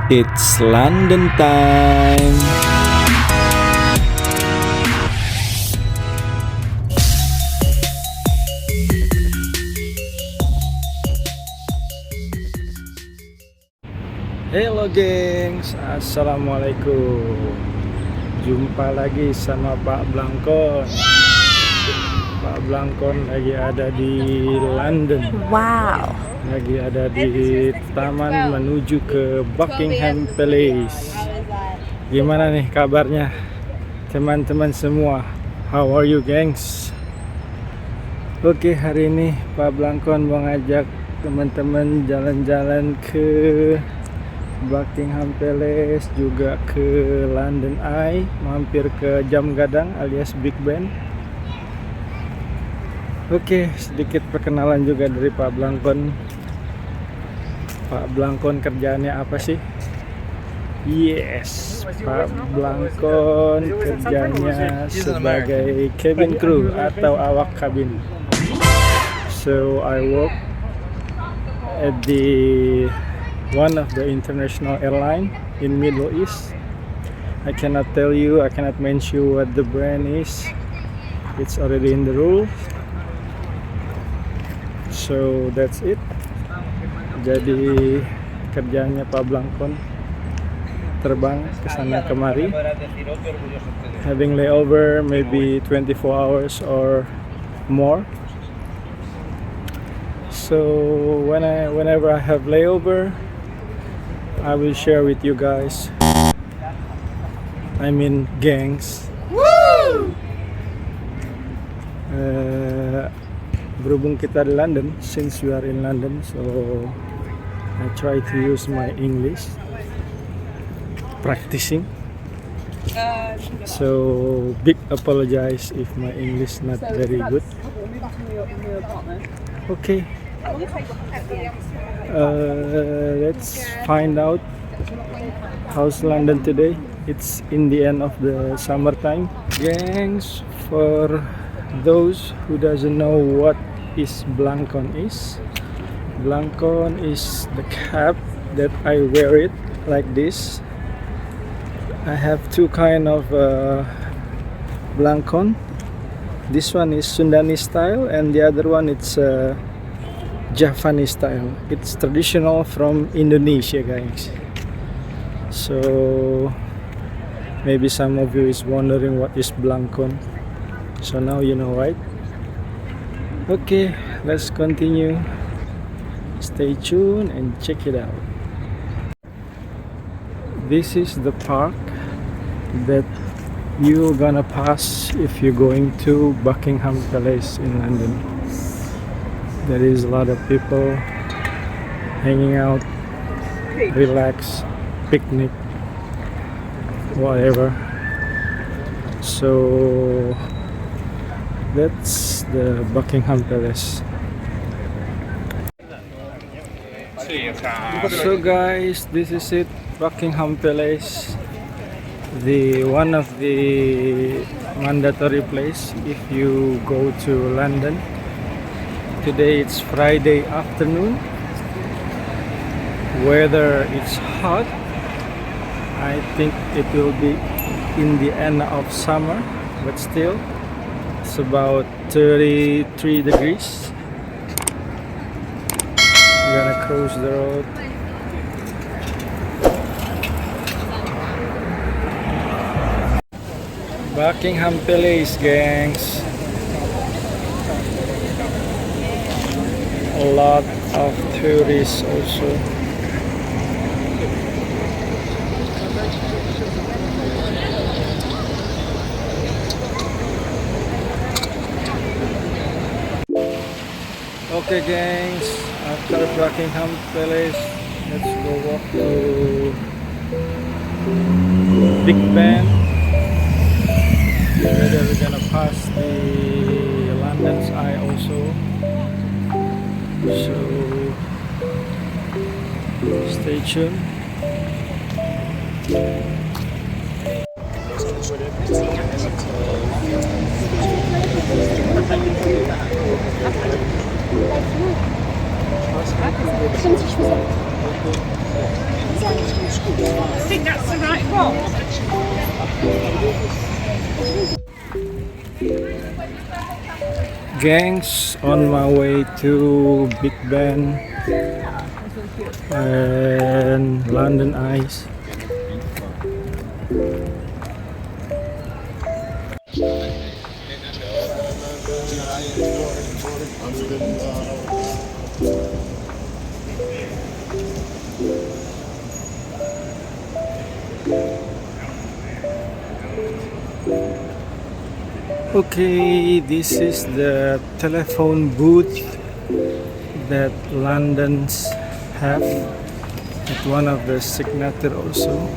It's London time. Hello gengs, assalamualaikum. Jumpa lagi sama Pak Blangkon. Pak Blangkon lagi ada di London. Wow. Lagi ada di taman menuju ke Buckingham Palace. Gimana nih kabarnya teman-teman semua? How are you gengs? Oke, hari ini Pak Blangkon mau ngajak teman-teman jalan-jalan ke Buckingham Palace, juga ke London Eye, mampir ke Jam Gadang alias Big Ben. Oke, sedikit perkenalan juga dari Pak Blangkon. Pak Blangkon kerjaannya apa sih? Yes, Pak Blangkon kerjanya sebagai cabin crew atau awak kabin. So I work at the one of the international airline in Middle East. I cannot tell you, I cannot mention what the brand is. It's already in the rules. So that's it. Jadi kerjanya Pak Blangkon terbang ke sana kemari, having layover maybe 24 hours or more. So whenever I have layover, I will share with you guys. I mean gangs. Woo! Berhubung kita di London, since we are in London, so I try to use my English, practicing. So big apologize if my English not very good. Okay. Let's find out how's London today. It's in the end of the summertime. Gangs, for those who doesn't know what is Blangkon is the cap that I wear it like this. I have two kind of Blangkon. This one is Sundani style and the other one it's Javanese style. It's traditional from Indonesia, guys. So maybe some of you is wondering what is Blangkon. So now you know, right? Okay, let's continue. Stay tuned and check it out. This is the park that you're gonna pass if you're going to Buckingham Palace in London. There is a lot of people hanging out, relax, picnic, whatever. So that's the Buckingham Palace. So guys, this is it, Buckingham Palace, the one of the mandatory place if you go to London. Today it's Friday afternoon. Weather is hot. I think it will be in the end of summer, but still it's about 33 degrees. We're gonna cross the road. Buckingham Palace, gangs. A lot of tourists also. Okay gangs, after Buckingham Palace, let's go walk to Big Ben. Later we're gonna pass the London's Eye also. So stay tuned. 𝗟ន់ 𝗟𝗪 I think that's the right one. Gangs, on my way to Big Ben and London Eyes. Okay, this is the telephone booth that London's have at one of the signature also.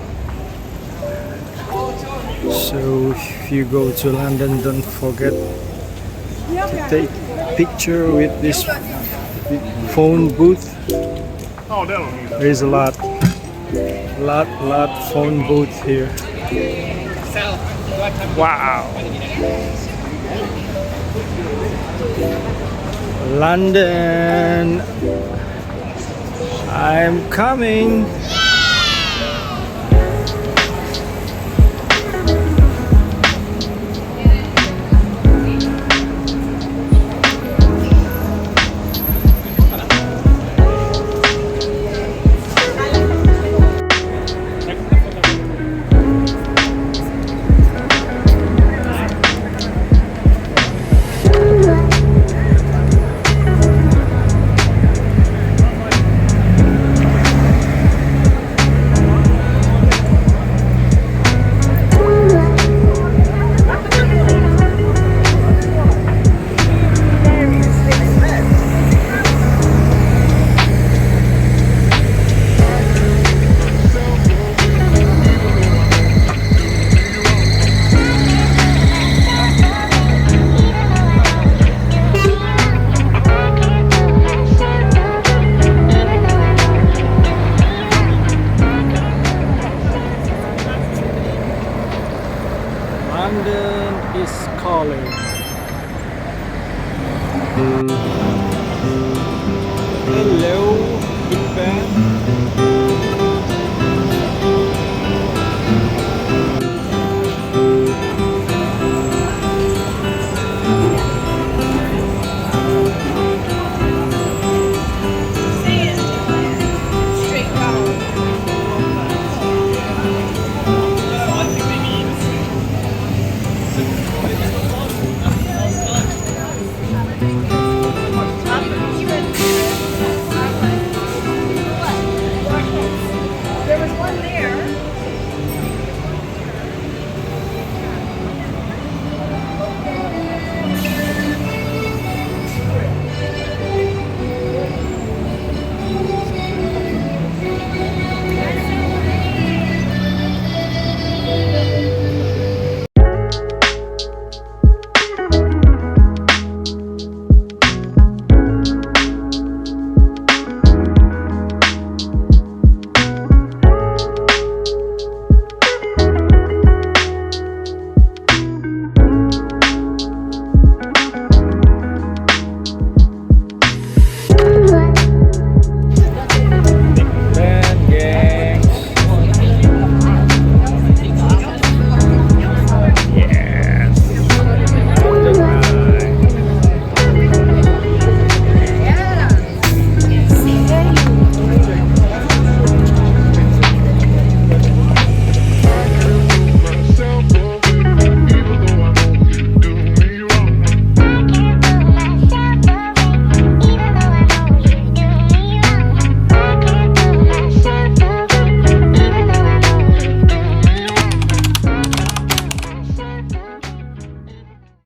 So if you go to London, don't forget to take picture with this phone booth. There is a lot phone booth here. Wow. London, I'm coming.